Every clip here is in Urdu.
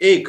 1,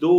2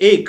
1,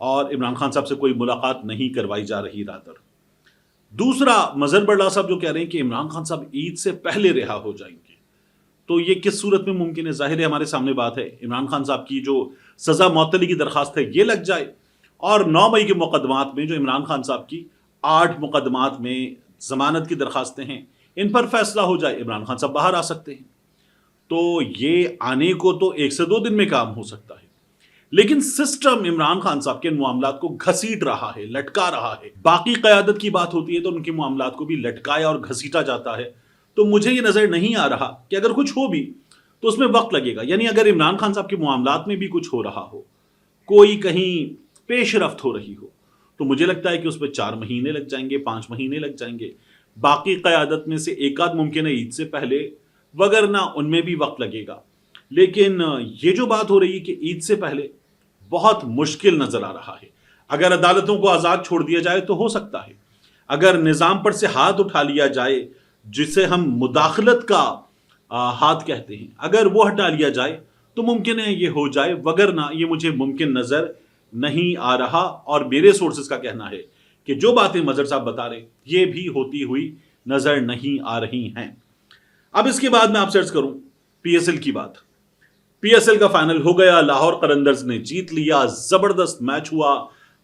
اور عمران خان صاحب سے کوئی ملاقات نہیں کروائی جا رہی رادر۔ دوسرا، مظہر بڑلا صاحب جو کہہ رہے ہیں کہ عمران خان صاحب عید سے پہلے رہا ہو جائیں گے، تو یہ کس صورت میں ممکن ہے؟ ظاہر ہے ہمارے سامنے بات ہے، عمران خان صاحب کی جو سزا معطلی کی درخواست ہے یہ لگ جائے، اور 9 مئی کے مقدمات میں جو عمران خان صاحب کی 8 مقدمات میں ضمانت کی درخواستیں ہیں ان پر فیصلہ ہو جائے، عمران خان صاحب باہر آ سکتے ہیں۔ تو یہ آنے کو تو 1 سے 2 دن میں کام ہو سکتا ہے، لیکن سسٹم عمران خان صاحب کے معاملات کو گھسیٹ رہا ہے، لٹکا رہا ہے۔ باقی قیادت کی بات ہوتی ہے تو ان کے معاملات کو بھی لٹکایا اور گھسیٹا جاتا ہے۔ تو مجھے یہ نظر نہیں آ رہا کہ اگر کچھ ہو بھی تو اس میں وقت لگے گا، یعنی اگر عمران خان صاحب کے معاملات میں بھی کچھ ہو رہا ہو، کوئی کہیں پیش رفت ہو رہی ہو، تو مجھے لگتا ہے کہ اس پہ 4 مہینے لگ جائیں گے، 5 مہینے لگ جائیں گے۔ باقی قیادت میں سے ایک آدھ ممکن ہے عید سے پہلے، وگرنہ ان میں بھی وقت لگے گا۔ لیکن یہ جو بات ہو رہی ہے کہ عید سے پہلے، بہت مشکل نظر آ رہا ہے۔ اگر عدالتوں کو آزاد چھوڑ دیا جائے تو ہو سکتا ہے، اگر نظام پر سے ہاتھ اٹھا لیا جائے جسے ہم مداخلت کا ہاتھ کہتے ہیں، اگر وہ ہٹا لیا جائے تو ممکن ہے یہ ہو جائے، وگرنہ یہ مجھے ممکن نظر نہیں آ رہا۔ اور میرے سورسز کا کہنا ہے کہ جو باتیں مظہر صاحب بتا رہے یہ بھی ہوتی ہوئی نظر نہیں آ رہی ہیں۔ اب اس کے بعد میں آپ سے عرض کروں پی ایس ایل کی بات۔ پی ایس ایل کا فائنل ہو گیا، لاہور قلندرز نے جیت لیا، زبردست میچ ہوا،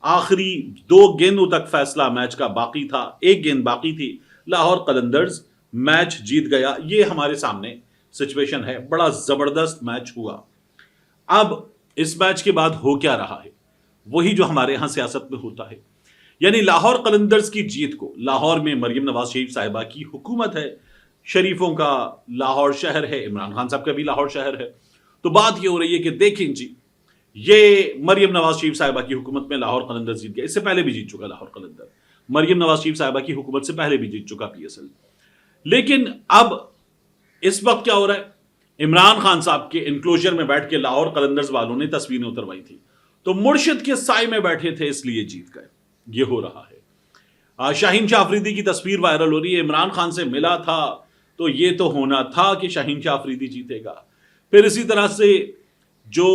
آخری 2 گیندوں تک فیصلہ میچ کا باقی تھا، 1 گیند باقی تھی، لاہور قلندرز میچ جیت گیا۔ یہ ہمارے سامنے سچویشن ہے، بڑا زبردست میچ ہوا۔ اب اس میچ کے بعد ہو کیا رہا ہے؟ وہی جو ہمارے ہاں سیاست میں ہوتا ہے، یعنی لاہور قلندرز کی جیت کو، لاہور میں مریم نواز شریف صاحبہ کی حکومت ہے، شریفوں کا لاہور شہر ہے، عمران خان صاحب کا بھی لاہور شہر ہے، تو بات یہ ہو رہی ہے کہ دیکھیں جی، یہ مریم نواز شریف صاحبہ کی حکومت میں لاہور قلندر جیت گیا، اس سے پہلے بھی جیت چکا لاہور قلندر، مریم نواز شریف صاحبہ کی حکومت سے پہلے بھی جیت چکا پی ایس ایل۔ لیکن اب اس وقت کیا ہو رہا ہے؟ عمران خان صاحب کے انکلوژر میں بیٹھ کے لاہور قلندرز والوں نے تصویریں اتروائی تھی، تو مرشد کے سائے میں بیٹھے تھے اس لیے جیت گئے، یہ ہو رہا ہے۔ شاہین شاہ آفریدی کی تصویر وائرل ہو رہی ہے، عمران خان سے ملا تھا تو یہ تو ہونا تھا کہ شاہین شاہ آفریدی جیتے گا۔ پھر اسی طرح سے جو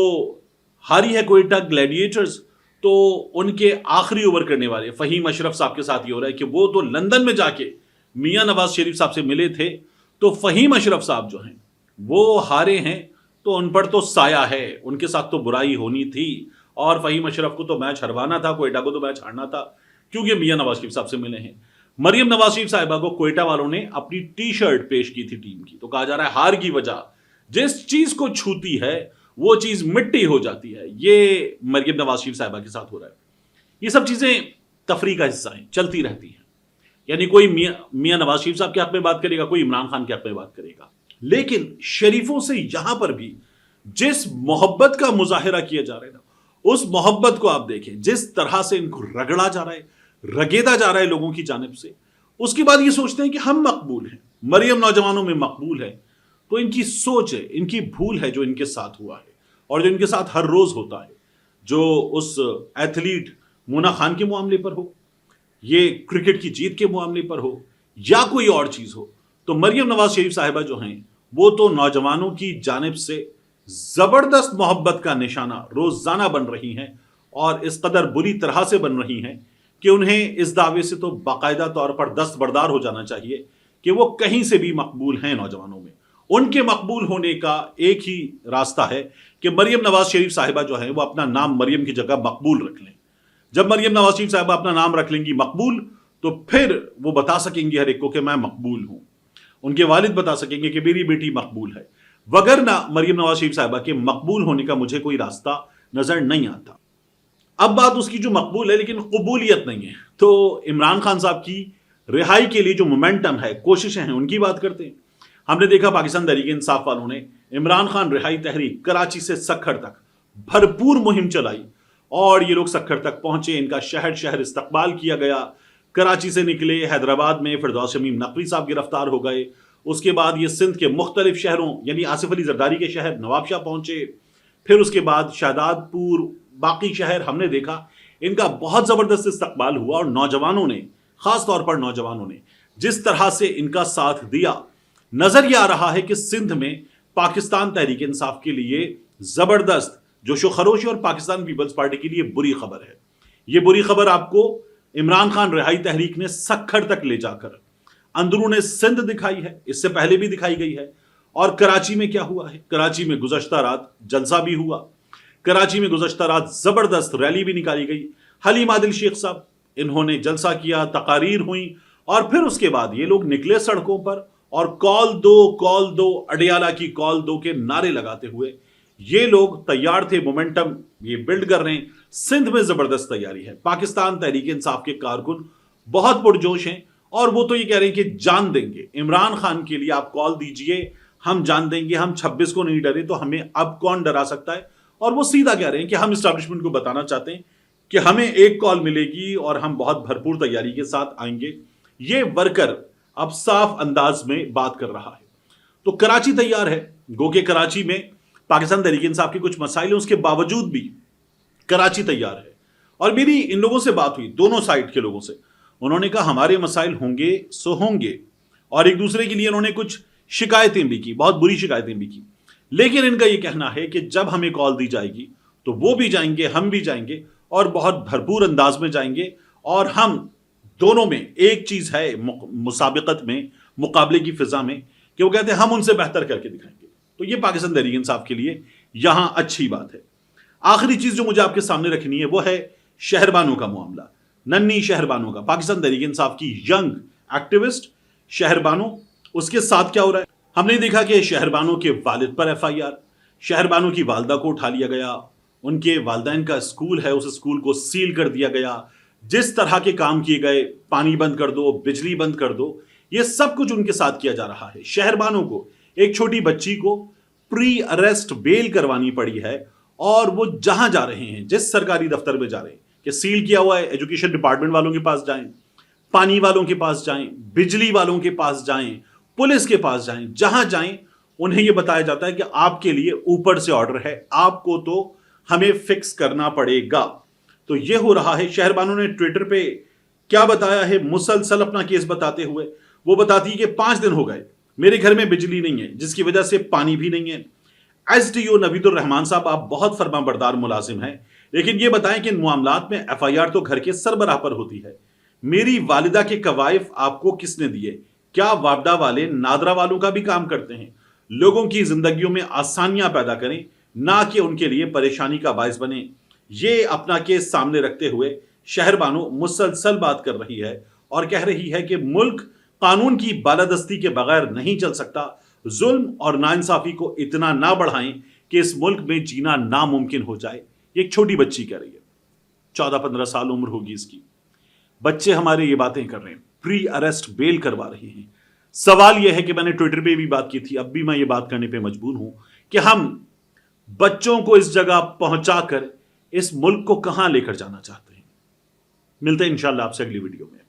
ہاری ہے کوئٹہ گلیڈیٹرز، تو ان کے آخری اوور کرنے والے فہیم اشرف صاحب کے ساتھ یہ ہو رہا ہے کہ وہ تو لندن میں جا کے میاں نواز شریف صاحب سے ملے تھے، تو فہیم اشرف صاحب جو ہیں وہ ہارے ہیں، تو ان پر تو سایہ ہے، ان کے ساتھ تو برائی ہونی تھی، اور فہیم اشرف کو تو میچ ہروانا تھا، کوئٹہ کو تو میچ ہارنا تھا، کیونکہ میاں نواز شریف صاحب سے ملے ہیں۔ مریم نواز شریف صاحبہ کو کوئٹہ والوں نے اپنی ٹی شرٹ پیش کی تھی ٹیم کی، تو کہا جا رہا ہے ہار کی وجہ جس چیز کو چھوتی ہے وہ چیز مٹی ہو جاتی ہے، یہ مریم نواز شریف صاحبہ کے ساتھ ہو رہا ہے۔ یہ سب چیزیں تفریح کا حصہ ہیں، چلتی رہتی ہیں، یعنی کوئی میاں نواز شریف صاحب کے حق میں بات کرے گا، کوئی عمران خان کے حق میں بات کرے گا، لیکن شریفوں سے یہاں پر بھی جس محبت کا مظاہرہ کیا جا رہا ہے نا، اس محبت کو آپ دیکھیں، جس طرح سے ان کو رگڑا جا رہا ہے، رگیدا جا رہا ہے لوگوں کی جانب سے، اس کے بعد یہ سوچتے ہیں کہ ہم مقبول ہیں، مریم نوجوانوں میں مقبول ہے، تو ان کی سوچ ہے، ان کی بھول ہے جو ان کے ساتھ ہوا ہے، اور جو ان کے ساتھ ہر روز ہوتا ہے، جو اس ایتھلیٹ مونا خان کے معاملے پر ہو، یہ کرکٹ کی جیت کے معاملے پر ہو، یا کوئی اور چیز ہو، تو مریم نواز شریف صاحبہ جو ہیں وہ تو نوجوانوں کی جانب سے زبردست محبت کا نشانہ روزانہ بن رہی ہیں، اور اس قدر بری طرح سے بن رہی ہیں کہ انہیں اس دعوے سے تو باقاعدہ طور پر دستبردار ہو جانا چاہیے کہ وہ کہیں سے بھی مقبول ہیں نوجوانوں میں۔ ان کے مقبول ہونے کا ایک ہی راستہ ہے کہ مریم نواز شریف صاحبہ جو ہیں وہ اپنا نام مریم کی جگہ مقبول رکھ لیں۔ جب مریم نواز شریف صاحبہ اپنا نام رکھ لیں گی مقبول، تو پھر وہ بتا سکیں گی ہر ایک کو کہ میں مقبول ہوں، ان کے والد بتا سکیں گے کہ میری بیٹی مقبول ہے، وگرنہ مریم نواز شریف صاحبہ کے مقبول ہونے کا مجھے کوئی راستہ نظر نہیں آتا۔ اب بات اس کی جو مقبول ہے لیکن قبولیت نہیں ہے، تو عمران خان صاحب کی رہائی کے لیے جو مومنٹم ہے، کوششیں ہیں، ان کی بات کرتے ہیں۔ ہم نے دیکھا پاکستان تحریک انصاف والوں نے عمران خان رہائی تحریک کراچی سے سکھر تک بھرپور مہم چلائی، اور یہ لوگ سکھر تک پہنچے، ان کا شہر شہر استقبال کیا گیا، کراچی سے نکلے، حیدرآباد میں فردوس شمیم نقوی صاحب گرفتار ہو گئے، اس کے بعد یہ سندھ کے مختلف شہروں یعنی آصف علی زرداری کے شہر نواب شاہ پہنچے، پھر اس کے بعد شہداد پور، باقی شہر ہم نے دیکھا، ان کا بہت زبردست استقبال ہوا، اور نوجوانوں نے، خاص طور پر نوجوانوں نے جس طرح سے ان کا ساتھ دیا، نظر یہ آ رہا ہے کہ سندھ میں پاکستان تحریک انصاف کے لیے زبردست جوش و خروش ہے، اور پاکستان پیپلز پارٹی کے لیے بری خبر ہے۔ یہ بری خبر آپ کو عمران خان رہائی تحریک نے سکھڑ تک لے جا کر اندرون سندھ دکھائی ہے، اس سے پہلے بھی دکھائی گئی ہے۔ اور کراچی میں کیا ہوا ہے؟ کراچی میں گزشتہ رات جلسہ بھی ہوا، کراچی میں گزشتہ رات زبردست ریلی بھی نکالی گئی۔ حلیم عادل شیخ صاحب انہوں نے جلسہ کیا، تقاریر ہوئیں، اور پھر اس کے بعد یہ لوگ نکلے سڑکوں پر اور کال دو اڈیالہ کی کال دو کے نعرے لگاتے ہوئے یہ لوگ تیار تھے، مومنٹم یہ بلڈ کر رہے ہیں۔ سندھ میں زبردست تیاری ہے، پاکستان تحریک انصاف کے کارکن بہت پرجوش ہیں اور وہ تو یہ کہہ رہے ہیں کہ جان دیں گے عمران خان کے لیے، آپ کال دیجئے ہم جان دیں گے، ہم 26 کو نہیں ڈرے تو ہمیں اب کون ڈرا سکتا ہے۔ اور وہ سیدھا کہہ رہے ہیں کہ ہم اسٹیبلشمنٹ کو بتانا چاہتے ہیں کہ ہمیں ایک کال ملے گی اور ہم بہت بھرپور تیاری کے ساتھ آئیں گے۔ یہ ورکر اب صاف انداز میں بات کر رہا ہے۔ تو کراچی تیار ہے، گو کہ کراچی میں پاکستان تحریک انصاف کے کچھ مسائل ہیں، اس کے باوجود بھی کراچی تیار ہے۔ اور میری ان لوگوں سے بات ہوئی، دونوں سائٹ کے لوگوں سے، انہوں نے کہا ہمارے مسائل ہوں گے سو ہوں گے، اور ایک دوسرے کے لیے انہوں نے کچھ شکایتیں بھی کی، بہت بری شکایتیں بھی کی، لیکن ان کا یہ کہنا ہے کہ جب ہمیں کال دی جائے گی تو وہ بھی جائیں گے، ہم بھی جائیں گے، اور بہت بھرپور انداز میں جائیں گے، اور ہم دونوں میں ایک چیز ہے مسابقت میں، مقابلے کی فضا میں، کہ وہ کہتے ہیں ہم ان سے بہتر کر کے دکھائیں گے۔ تو یہ پاکستان تحریک انصاف کے لیے یہاں اچھی بات ہے۔ آخری چیز جو مجھے آپ کے سامنے رکھنی ہے وہ ہے شہربانوں کا معاملہ، ننھی شہربانوں کا۔ پاکستان تحریک انصاف کی ینگ ایکٹیوسٹ شہربانو، اس کے ساتھ کیا ہو رہا ہے؟ ہم نے دیکھا کہ شہربانو کے والد پر FIR، شہربانو کی والدہ کو اٹھا لیا گیا، ان کے والدین کا اسکول ہے، اس اسکول کو سیل کر دیا گیا، جس طرح کے کام کیے گئے، پانی بند کر دو، بجلی بند کر دو، یہ سب کچھ ان کے ساتھ کیا جا رہا ہے۔ شہربانو کو، ایک چھوٹی بچی کو پری اریسٹ بیل کروانی پڑی ہے، اور وہ جہاں جا رہے ہیں، جس سرکاری دفتر میں جا رہے ہیں کہ سیل کیا ہوا ہے، ایجوکیشن ڈپارٹمنٹ والوں کے پاس جائیں، پانی والوں کے پاس جائیں، بجلی والوں کے پاس جائیں، پولیس کے پاس جائیں، جہاں جائیں انہیں یہ بتایا جاتا ہے کہ آپ کے لیے اوپر سے آرڈر ہے، آپ کو تو ہمیں فکس کرنا پڑے گا۔ تو یہ ہو رہا ہے۔ شہربانو نے ٹویٹر پہ کیا بتایا ہے مسلسل اپنا کیس بتاتے ہوئے؟ وہ بتاتی ہے کہ 5 دن ہو گئے میرے گھر میں بجلی نہیں ہے، جس کی وجہ سے پانی بھی نہیں ہے۔ SDO نوید الرحمان صاحب، آپ بہت فرما بردار ملازم ہیں، لیکن یہ بتائیں کہ ان معاملات میں FIR تو گھر کے سربراہ پر ہوتی ہے۔ میری والدہ کے کوائف آپ کو کس نے دیے؟ کیا وابڈا والے نادرا والوں کا بھی کام کرتے ہیں؟ لوگوں کی زندگیوں میں آسانیاں پیدا کریں، نہ کہ ان کے لیے پریشانی کا باعث بنیں۔ یہ اپنا کیس سامنے رکھتے ہوئے شہربانو مسلسل بات کر رہی ہے اور کہہ رہی ہے کہ ملک قانون کی بالادستی کے بغیر نہیں چل سکتا۔ ظلم اور ناانصافی کو اتنا نہ بڑھائیں کہ اس ملک میں جینا ناممکن ہو جائے۔ یہ ایک چھوٹی بچی کہہ رہی ہے، 14-15 سال عمر ہوگی اس کی۔ بچے ہمارے یہ باتیں کر رہے ہیں، پری اریسٹ بیل کروا رہے ہیں۔ سوال یہ ہے کہ میں نے ٹویٹر پہ بھی بات کی تھی، اب بھی میں یہ بات کرنے پہ مجبور ہوں کہ ہم بچوں کو اس جگہ پہنچا کر اس ملک کو کہاں لے کر جانا چاہتے ہیں۔ ملتے ہیں انشاءاللہ آپ سے اگلی ویڈیو میں۔